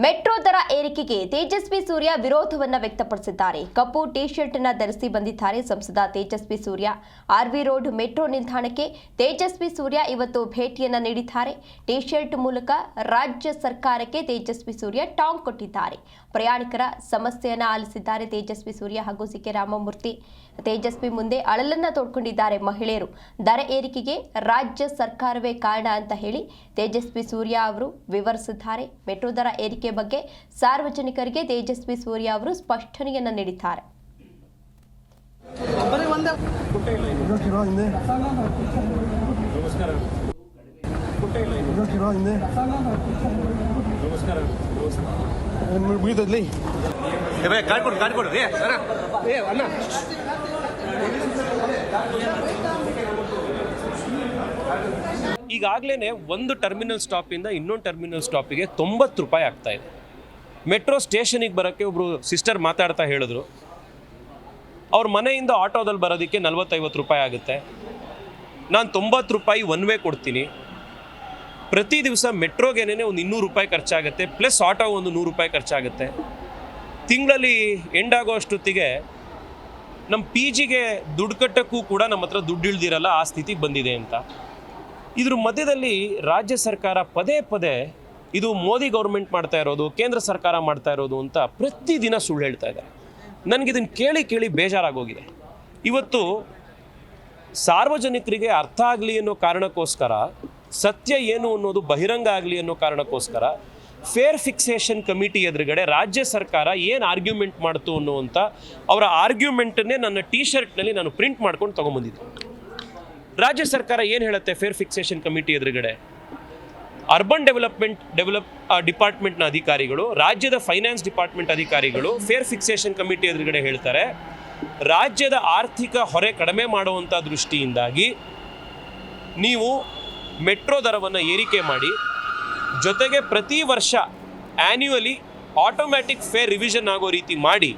Metro ದರ ಏರಿಕೆಗೆ ತೇಜಸ್ವಿ ಸೂರ್ಯ ವಿರೋಧವನ್ನ ವ್ಯಕ್ತಪಡಿಸಿದ್ದಾರೆ. ಕಪ್ಪು ಟಿ ಶರ್ಟ್ ಅನ್ನು ಧರಿಸಿ ಬಂದಿದ್ದಾರೆ ಸಂಸದ Tejasvi Surya. R V road metro ನಿಲ್ದಾಣಕ್ಕೆ ತೇಜಸ್ವಿ ಸೂರ್ಯ ಇವತ್ತು ಭೇಟಿಯನ್ನ ನೀಡಿದ್ದಾರೆ. ಟಿ ಶರ್ಟ್ ಮೂಲಕ ರಾಜ್ಯ ಸರ್ಕಾರಕ್ಕೆ ತೇಜಸ್ವಿ ಸೂರ್ಯ ಟಾಂಗ್ ಕೊಟ್ಟಿದ್ದಾರೆ. ಪ್ರಯಾಣಿಕರ ಸಮಸ್ಯೆಯನ್ನ ಆಲಿಸಿದ್ದಾರೆ ತೇಜಸ್ವಿ ಸೂರ್ಯ ಹಾಗೂ ಸಿಕೆ ರಾಮಮೂರ್ತಿ. ತೇಜಸ್ವಿ ಮುಂದೆ ಅಳಲನ್ನ ತೋಡ್ಕೊಂಡಿದ್ದಾರೆ ಮಹಿಳೆಯರು. ದರ ಏರಿಕೆಗೆ ರಾಜ್ಯ ಸರ್ಕಾರವೇ ಕಾರಣ ಅಂತ ಹೇಳಿ ತೇಜಸ್ವಿ ಸೂರ್ಯ ಅವರು ವಿವರಿಸಿದ್ದಾರೆ. ಮೆಟ್ರೋ ದರ ಏರಿಕೆ ಬಗ್ಗೆ ಸಾರ್ವಜನಿಕರಿಗೆ ತೇಜಸ್ವಿ ಸೂರ್ಯ ಅವರು ಸ್ಪಷ್ಟನೆಯನ್ನ ನೀಡಿದ್ದಾರೆ. ಈಗಾಗಲೇ ಒಂದು ಟರ್ಮಿನಲ್ ಸ್ಟಾಪಿಂದ ಇನ್ನೊಂದು ಟರ್ಮಿನಲ್ ಸ್ಟಾಪಿಗೆ 90 ರೂಪಾಯಿ ಆಗ್ತಾ ಇದೆ. ಮೆಟ್ರೋ ಸ್ಟೇಷನಿಗೆ ಬರೋಕ್ಕೆ ಒಬ್ಬರು ಸಿಸ್ಟರ್ ಮಾತಾಡ್ತಾ ಹೇಳಿದ್ರು, ಅವ್ರ ಮನೆಯಿಂದ ಆಟೋದಲ್ಲಿ ಬರೋದಕ್ಕೆ 40-50 ರೂಪಾಯಿ ಆಗುತ್ತೆ. ನಾನು 90 ರೂಪಾಯಿ ಒನ್ ವೇ ಕೊಡ್ತೀನಿ. ಪ್ರತಿ ದಿವಸ ಮೆಟ್ರೋಗೇನೆ ಒಂದು 200 ರೂಪಾಯಿ ಖರ್ಚಾಗುತ್ತೆ, ಪ್ಲಸ್ ಆಟೋ ಒಂದು 100 ರೂಪಾಯಿ ಖರ್ಚಾಗುತ್ತೆ. ತಿಂಗಳಲ್ಲಿ ಎಂಡ್ ಆಗೋ ಅಷ್ಟೊತ್ತಿಗೆ ನಮ್ಮ ಪಿ ಜಿಗೆ ದುಡ್ಡು ಕಟ್ಟೋಕ್ಕೂ ಕೂಡ ನಮ್ಮ ಹತ್ರ ದುಡ್ಡು ಇಳ್ದಿರಲ್ಲ, ಆ ಸ್ಥಿತಿಗೆ ಬಂದಿದೆ ಅಂತ. ಇದ್ರ ಮಧ್ಯದಲ್ಲಿ ರಾಜ್ಯ ಸರ್ಕಾರ ಪದೇ ಪದೇ ಇದು ಮೋದಿ ಗೌರ್ಮೆಂಟ್ ಮಾಡ್ತಾ ಇರೋದು, ಕೇಂದ್ರ ಸರ್ಕಾರ ಮಾಡ್ತಾ ಇರೋದು ಅಂತ ಪ್ರತಿದಿನ ಸುಳ್ಳು ಹೇಳ್ತಾ ಇದ್ದಾರೆ. ನನಗಿದನ್ನು ಕೇಳಿ ಕೇಳಿ ಬೇಜಾರಾಗೋಗಿದೆ. ಇವತ್ತು ಸಾರ್ವಜನಿಕರಿಗೆ ಅರ್ಥ ಆಗಲಿ ಅನ್ನೋ ಕಾರಣಕ್ಕೋಸ್ಕರ, ಸತ್ಯ ಏನು ಅನ್ನೋದು ಬಹಿರಂಗ ಆಗಲಿ ಅನ್ನೋ ಕಾರಣಕ್ಕೋಸ್ಕರ ಫೇರ್ ಫಿಕ್ಸೇಷನ್ ಕಮಿಟಿ ಎದುರುಗಡೆ ರಾಜ್ಯ ಸರ್ಕಾರ ಏನು ಆರ್ಗ್ಯುಮೆಂಟ್ ಮಾಡ್ತು ಅನ್ನುವಂಥ ಅವರ ಆರ್ಗ್ಯುಮೆಂಟನ್ನೇ ನನ್ನ ಟಿ ಶರ್ಟ್ನಲ್ಲಿ ನಾನು ಪ್ರಿಂಟ್ ಮಾಡ್ಕೊಂಡು ತೊಗೊಂಬಂದಿದ್ದೆ. ರಾಜ್ಯ ಸರ್ಕಾರ ಏನು ಹೇಳುತ್ತೆ ಫೇರ್ ಫಿಕ್ಸೇಷನ್ ಕಮಿಟಿ ಎದುರುಗಡೆ? ಅರ್ಬನ್ ಡಿಪಾರ್ಟ್ಮೆಂಟ್ನ ಅಧಿಕಾರಿಗಳು, ರಾಜ್ಯದ ಫೈನಾನ್ಸ್ ಡಿಪಾರ್ಟ್ಮೆಂಟ್ ಅಧಿಕಾರಿಗಳು ಫೇರ್ ಫಿಕ್ಸೇಷನ್ ಕಮಿಟಿ ಎದುರುಗಡೆ ಹೇಳ್ತಾರೆ, ರಾಜ್ಯದ ಆರ್ಥಿಕ ಹೊರೆ ಕಡಿಮೆ ಮಾಡುವಂಥ ದೃಷ್ಟಿಯಿಂದಾಗಿ ನೀವು ಮೆಟ್ರೋ ದರವನ್ನು ಏರಿಕೆ ಮಾಡಿ, ಜೊತೆಗೆ ಪ್ರತಿ ವರ್ಷ ಆ್ಯನ್ಯುವಲಿ ಆಟೋಮ್ಯಾಟಿಕ್ ಫೇರ್ ರಿವಿಷನ್ ಆಗೋ ರೀತಿ ಮಾಡಿ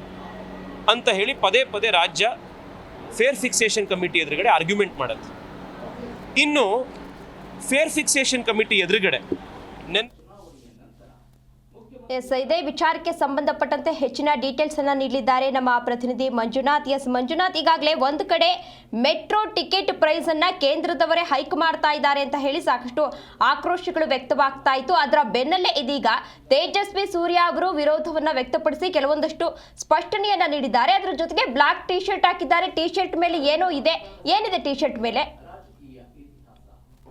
ಅಂತ ಹೇಳಿ ಪದೇ ಪದೇ ರಾಜ್ಯ ಫೇರ್ ಫಿಕ್ಸೇಷನ್ ಕಮಿಟಿ ಎದುರುಗಡೆ ಆರ್ಗ್ಯುಮೆಂಟ್ ಮಾಡುತ್ತೆ. ಇನ್ನು ಫೇರ್ ಫಿಕ್ಸೇಷನ್ ಕಮಿಟಿ ಎದುರುಗಡೆ ಇದೇ ವಿಚಾರಕ್ಕೆ ಸಂಬಂಧಪಟ್ಟಂತೆ ಹೆಚ್ಚಿನ ಡೀಟೇಲ್ಸ್ ಅನ್ನ ನೀಡಲಿದ್ದಾರೆ ನಮ್ಮ ಪ್ರತಿನಿಧಿ ಮಂಜುನಾಥ್. ಮಂಜುನಾಥ್, ಈಗಾಗಲೇ ಒಂದು ಕಡೆ ಮೆಟ್ರೋ ಟಿಕೆಟ್ ಪ್ರೈಸ್ ಅನ್ನ ಕೇಂದ್ರದವರೇ ಹೈಕ್ ಮಾಡ್ತಾ ಇದ್ದಾರೆ ಅಂತ ಹೇಳಿ ಸಾಕಷ್ಟು ಆಕ್ರೋಶಗಳು ವ್ಯಕ್ತವಾಗ್ತಾ ಇತ್ತು. ಅದರ ಬೆನ್ನಲ್ಲೇ ಇದೀಗ ತೇಜಸ್ವಿ ಸೂರ್ಯ ಅವರು ವಿರೋಧವನ್ನ ವ್ಯಕ್ತಪಡಿಸಿ ಕೆಲವೊಂದಷ್ಟು ಸ್ಪಷ್ಟನೆಯನ್ನ ನೀಡಿದ್ದಾರೆ. ಅದರ ಜೊತೆಗೆ ಬ್ಲಾಕ್ ಟಿ ಶರ್ಟ್ ಹಾಕಿದ್ದಾರೆ. ಟಿ ಶರ್ಟ್ ಮೇಲೆ ಏನೋ ಇದೆ, ಏನಿದೆ ಟಿ ಶರ್ಟ್ ಮೇಲೆ?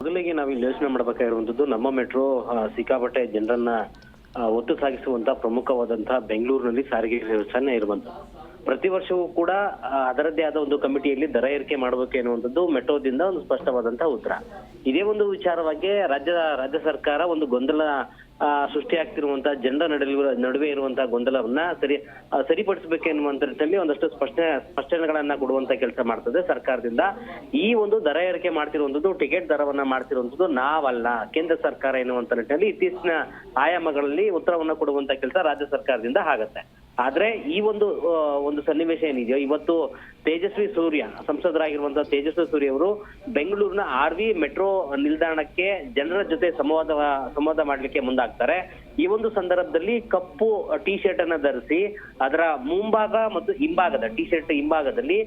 ಮೊದಲಿಗೆ ನಾವಿಲ್ಲಿ ಯೋಚನೆ ಮಾಡಬೇಕಾಗಿರುವಂತದ್ದು, ನಮ್ಮ ಮೆಟ್ರೋ ಸಿಕ್ಕಾಪಟ್ಟೆ ಜನರನ್ನ ಒತ್ತು ಸಾಗಿಸುವಂತ ಪ್ರಮುಖವಾದಂತಹ ಬೆಂಗಳೂರಿನಲ್ಲಿ ಸಾರಿಗೆ ವ್ಯವಸ್ಥೆ ಇರುವಂತದ್ದು. ಪ್ರತಿ ವರ್ಷವೂ ಕೂಡ ಅದರದ್ದೇ ಆದ ಒಂದು ಕಮಿಟಿಯಲ್ಲಿ ದರ ಏರಿಕೆ ಮಾಡಬೇಕು ಎನ್ನುವಂಥದ್ದು ಮೆಟ್ರೋದಿಂದ ಒಂದು ಸ್ಪಷ್ಟವಾದಂತಹ ಉತ್ತರ. ಇದೇ ಒಂದು ವಿಚಾರವಾಗಿ ರಾಜ್ಯ ಸರ್ಕಾರ ಒಂದು ಗೊಂದಲ ಸೃಷ್ಟಿಯಾಗ್ತಿರುವಂತಹ ಜನರ ನಡುವೆ ಇರುವಂತಹ ಗೊಂದಲವನ್ನ ಸರಿಪಡಿಸಬೇಕೆನ್ನುವಂತ ನಿಟ್ಟಿನಲ್ಲಿ ಒಂದಷ್ಟು ಸ್ಪಷ್ಟನೆಗಳನ್ನ ಕೊಡುವಂತ ಕೆಲಸ ಮಾಡ್ತದೆ ಸರ್ಕಾರದಿಂದ. ಈ ಒಂದು ದರ ಏರಿಕೆ ಮಾಡ್ತಿರುವಂತದ್ದು, ಟಿಕೆಟ್ ದರವನ್ನ ಮಾಡ್ತಿರುವಂತದ್ದು ನಾವಲ್ಲ, ಕೇಂದ್ರ ಸರ್ಕಾರ ಎನ್ನುವಂತ ನಿಟ್ಟಿನಲ್ಲಿ ಇತ್ತೀಚಿನ ಆಯಾಮಗಳಲ್ಲಿ ಉತ್ತರವನ್ನ ಕೊಡುವಂತ ಕೆಲಸ ರಾಜ್ಯ ಸರ್ಕಾರದಿಂದ ಆಗತ್ತೆ. ಆದ್ರೆ ಈ ಒಂದು ಸನ್ನಿವೇಶ ಏನಿದೆಯೋ, ಇವತ್ತು ತೇಜಸ್ವಿ ಸೂರ್ಯ, ಸಂಸದರಾಗಿರುವಂತಹ ತೇಜಸ್ವಿ ಸೂರ್ಯ ಅವರು ಬೆಂಗಳೂರಿನ ಆರ್ವಿ ಮೆಟ್ರೋ ನಿಲ್ದಾಣಕ್ಕೆ ಜನರ ಜೊತೆ ಸಂವಾದ ಮಾಡ್ಲಿಕ್ಕೆ ಮುಂದಾಗ್ತಾರೆ. ಈ ಒಂದು ಸಂದರ್ಭದಲ್ಲಿ ಕಪ್ಪು ಟಿ ಶರ್ಟ್ ಅನ್ನ ಧರಿಸಿ ಅದರ ಮುಂಭಾಗ ಮತ್ತು ಹಿಂಭಾಗದ ಟಿ ಶರ್ಟ್ ಹಿಂಭಾಗದಲ್ಲಿ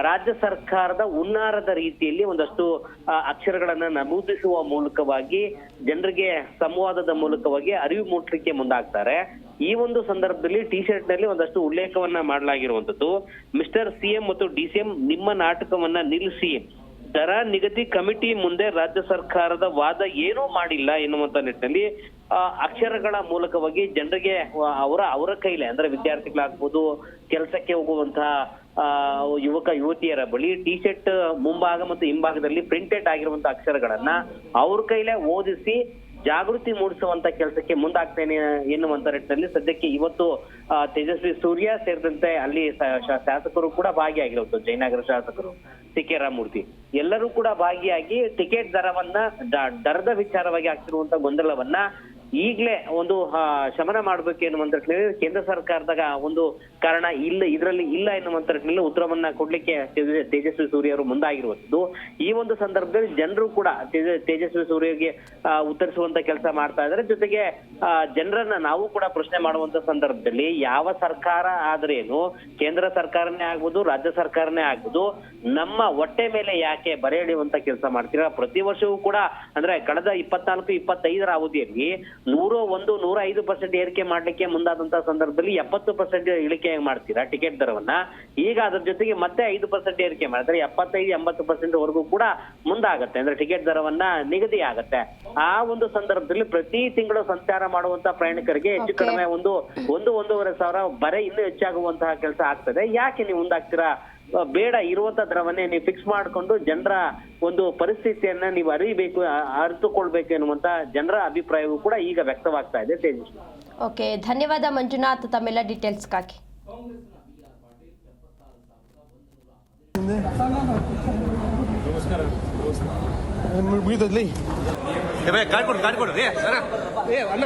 ರಾಜ್ಯ ಸರ್ಕಾರದ ಹುನ್ನಾರದ ರೀತಿಯಲ್ಲಿ ಒಂದಷ್ಟು ಅಕ್ಷರಗಳನ್ನ ನಮೂದಿಸುವ ಮೂಲಕವಾಗಿ ಜನರಿಗೆ ಸಂವಾದದ ಮೂಲಕವಾಗಿ ಅರಿವು ಮೂಡಿಸಲಿಕ್ಕೆ ಮುಂದಾಗ್ತಾರೆ. ಈ ಒಂದು ಸಂದರ್ಭದಲ್ಲಿ ಟಿ ಶರ್ಟ್ ನಲ್ಲಿ ಒಂದಷ್ಟು ಉಲ್ಲೇಖವನ್ನ ಮಾಡಲಾಗಿರುವಂತದ್ದು, ಮಿಸ್ಟರ್ ಸಿಎಂ ಮತ್ತು ಡಿಸಿಎಂ, ನಿಮ್ಮ ನಾಟಕವನ್ನ ನಿಲ್ಲಿಸಿ, ದರ ನಿಗದಿ ಕಮಿಟಿ ಮುಂದೆ ರಾಜ್ಯ ಸರ್ಕಾರದ ವಾದ ಏನೂ ಮಾಡಿಲ್ಲ ಎನ್ನುವಂತ ನಿಟ್ಟಿನಲ್ಲಿ ಅಕ್ಷರಗಳ ಮೂಲಕವಾಗಿ ಜನರಿಗೆ ಅವರ ಕೈಲೇ, ಅಂದ್ರೆ ವಿದ್ಯಾರ್ಥಿಗಳಾಗ್ಬೋದು, ಕೆಲಸಕ್ಕೆ ಹೋಗುವಂತಹ ಯುವಕ ಯುವತಿಯರ ಬಳಿ ಟಿ ಶರ್ಟ್ ಮುಂಭಾಗ ಮತ್ತು ಹಿಂಭಾಗದಲ್ಲಿ ಪ್ರಿಂಟೆಡ್ ಆಗಿರುವಂತಹ ಅಕ್ಷರಗಳನ್ನ ಅವ್ರ ಕೈಲೇ ಓದಿಸಿ ಜಾಗೃತಿ ಮೂಡಿಸುವಂತ ಕೆಲಸಕ್ಕೆ ಮುಂದಾಗ್ತೇನೆ ಎನ್ನುವಂತ ನಿಟ್ಟಿನಲ್ಲಿ ಸದ್ಯಕ್ಕೆ ಇವತ್ತು ತೇಜಸ್ವಿ ಸೂರ್ಯ ಸೇರಿದಂತೆ ಅಲ್ಲಿ ಶಾಸಕರು ಕೂಡ ಭಾಗಿಯಾಗಿರುವುದು, ಜಯನಗರ ಶಾಸಕರು, ಸಿಕೆ ರಾಮಮೂರ್ತಿ ಎಲ್ಲರೂ ಕೂಡ ಭಾಗಿಯಾಗಿ ಟಿಕೆಟ್ ದರದ ವಿಚಾರವಾಗಿ ಆಗ್ತಿರುವಂತ ಗೊಂದಲವನ್ನ ಈಗಲೇ ಒಂದು ಶಮನ ಮಾಡ್ಬೇಕು ಎನ್ನುವಂತ ನಿಟ್ಟಿನಲ್ಲಿ ಕೇಂದ್ರ ಸರ್ಕಾರದಾಗ ಒಂದು ಕಾರಣ ಇದರಲ್ಲಿ ಇಲ್ಲ ಎನ್ನುವಂತ ನಿಟ್ಟಿನಲ್ಲಿ ಉತ್ತರವನ್ನ ಕೊಡ್ಲಿಕ್ಕೆ ತೇಜಸ್ವಿ ಸೂರ್ಯ ಅವರು ಮುಂದಾಗಿರುವಂತದ್ದು. ಈ ಒಂದು ಸಂದರ್ಭದಲ್ಲಿ ಜನರು ಕೂಡ ತೇಜಸ್ವಿ ಸೂರ್ಯಗೆ ಉತ್ತರಿಸುವಂತ ಕೆಲಸ ಮಾಡ್ತಾ ಇದ್ದಾರೆ. ಜೊತೆಗೆ ಜನರನ್ನ ನಾವು ಕೂಡ ಪ್ರಶ್ನೆ ಮಾಡುವಂತ ಸಂದರ್ಭದಲ್ಲಿ ಯಾವ ಸರ್ಕಾರ ಆದ್ರೇನು, ಕೇಂದ್ರ ಸರ್ಕಾರನೇ ಆಗ್ಬೋದು, ರಾಜ್ಯ ಸರ್ಕಾರನೇ ಆಗ್ಬೋದು, ನಮ್ಮ ಹೊಟ್ಟೆ ಮೇಲೆ ಯಾಕೆ ಬರೆ ಎಳೆಯುವಂತ ಕೆಲಸ ಮಾಡ್ತೀರಾ? ಪ್ರತಿ ವರ್ಷವೂ ಕೂಡ ಅಂದ್ರೆ ಕಳೆದ 24-25 ಅವಧಿಯಲ್ಲಿ 101-105% ಏರಿಕೆ ಮಾಡ್ಲಿಕ್ಕೆ ಮುಂದಾದಂತಹ ಸಂದರ್ಭದಲ್ಲಿ 70% ಇಳಿಕೆ ಮಾಡ್ತೀರಾ ಟಿಕೆಟ್ ದರವನ್ನ. ಈಗ ಅದ್ರ ಜೊತೆಗೆ ಮತ್ತೆ 5% ಏರಿಕೆ ಮಾಡಿದ್ರೆ 75-80% ವರೆಗೂ ಕೂಡ ಮುಂದಾಗತ್ತೆ, ಅಂದ್ರೆ ಟಿಕೆಟ್ ದರವನ್ನ ನಿಗದಿ ಆಗತ್ತೆ. ಆ ಒಂದು ಸಂದರ್ಭದಲ್ಲಿ ಪ್ರತಿ ತಿಂಗಳು ಸಂಚಾರ ಮಾಡುವಂತಹ ಪ್ರಯಾಣಿಕರಿಗೆ ಹೆಚ್ಚು ಕಡಿಮೆ 1-1.5 ಸಾವಿರ ಬರೆ ಇನ್ನೂ ಹೆಚ್ಚಾಗುವಂತಹ ಕೆಲಸ ಆಗ್ತದೆ. ಯಾಕೆ ನೀವು ಮುಂದಾಗ್ತೀರಾ? ಬೇಡ, ಇರುವಂತ ದರವನ್ನೇ ನೀವು ಫಿಕ್ಸ್ ಮಾಡಿಕೊಂಡು ಜನರ ಒಂದು ಪರಿಸ್ಥಿತಿಯನ್ನ ನೀವು ಅರಿತುಕೊಳ್ಬೇಕು ಎನ್ನುವಂತ ಜನರ ಅಭಿಪ್ರಾಯವೂ ಕೂಡ ಈಗ ವ್ಯಕ್ತವಾಗ್ತಾ ಇದೆ. ತೇಜಸ್ವಿ. ಓಕೆ, ಧನ್ಯವಾದ ಮಂಜುನಾಥ್ ತಮ್ಮೆಲ್ಲ ಡೀಟೇಲ್ಸ್ಗಾಗಿ. ಅಣ್ಣ